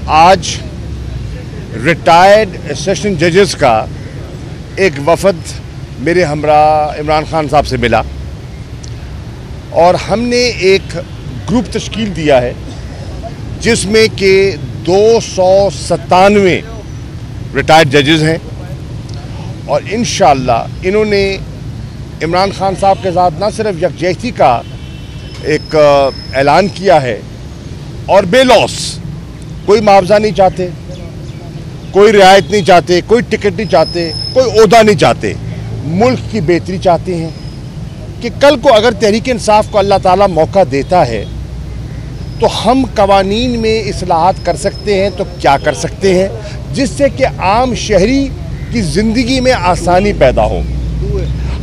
आज retired session जजेस का एक वफद मेरे हमरा इमरान खान साहब से मिला और हमने एक ग्रुप तश्कील दिया है जिसमें कि 297 रिटायर्ड जजेस हैं और इंशाअल्लाह इन्होंने इमरान खान साहब के साथ ना सिर्फ यकजहती का एक ऐलान किया है और बेलॉस कोई मुआवजा नहीं चाहते, कोई रियायत नहीं चाहते, कोई टिकट नहीं चाहते, कोई ओहदा नहीं चाहते, मुल्क की बेहतरी चाहते हैं कि कल को अगर तहरीक इंसाफ को अल्लाह ताला मौका देता है तो हम कवानीन में इस्लाहात कर सकते हैं। तो क्या कर सकते हैं जिससे कि आम शहरी की ज़िंदगी में आसानी पैदा हो।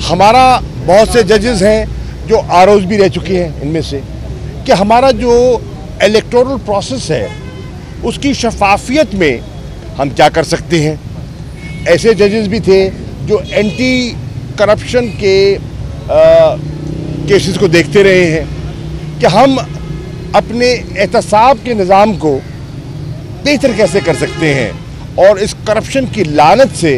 हमारा बहुत से जजेस हैं जो आरओज़ भी रह चुके हैं, इनमें से कि हमारा जो इलेक्टोरल प्रोसेस है उसकी शफाफियत में हम क्या कर सकते हैं। ऐसे जजेस भी थे जो एंटी करप्शन के केसेस को देखते रहे हैं कि हम अपने एहतसाब के निज़ाम को बेहतर कैसे कर सकते हैं और इस करप्शन की लानत से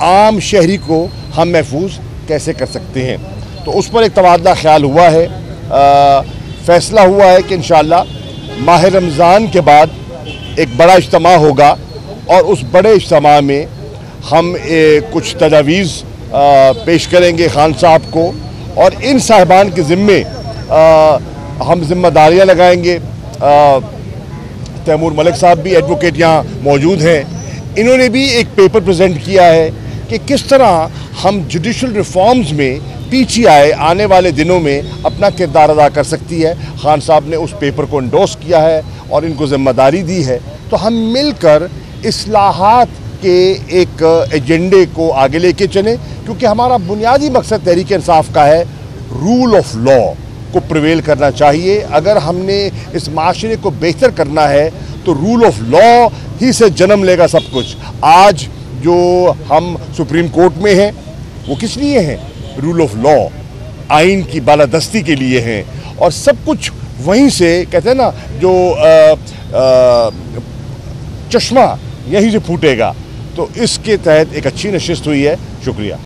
आम शहरी को हम महफूज कैसे कर सकते हैं। तो उस पर एक तबादला ख्याल हुआ है। फ़ैसला हुआ है कि इंशाअल्लाह माह रमज़ान के बाद एक बड़ा इज्तिमा होगा और उस बड़े इज्तिमा में हम कुछ तजावीज़ पेश करेंगे खान साहब को और इन साहिबान के ज़िम्मे हम जिम्मेदारियाँ लगाएंगे। तैमूर मलिक साहब भी एडवोकेट यहाँ मौजूद हैं, इन्होंने भी एक पेपर प्रेजेंट किया है कि किस तरह हम जुडिशल रिफॉर्म्स में पीटीआई आने वाले दिनों में अपना किरदार अदा कर सकती है। खान साहब ने उस पेपर को एंडोर्स किया है और इनको जिम्मेदारी दी है। तो हम मिलकर इस्लाहात के एक एजेंडे को आगे लेके चलें क्योंकि हमारा बुनियादी मकसद तहरीक इंसाफ का है रूल ऑफ लॉ को प्रिवेल करना चाहिए। अगर हमने इस माशरे को बेहतर करना है तो रूल ऑफ लॉ ही से जन्म लेगा सब कुछ। आज जो हम सुप्रीम कोर्ट में हैं वो किस लिए हैं? रूल ऑफ लॉ, आइन की बालादस्ती के लिए हैं और सब कुछ वहीं से कहते हैं ना जो चश्मा यहीं से फूटेगा। तो इसके तहत एक अच्छी नशिस्त हुई है। शुक्रिया।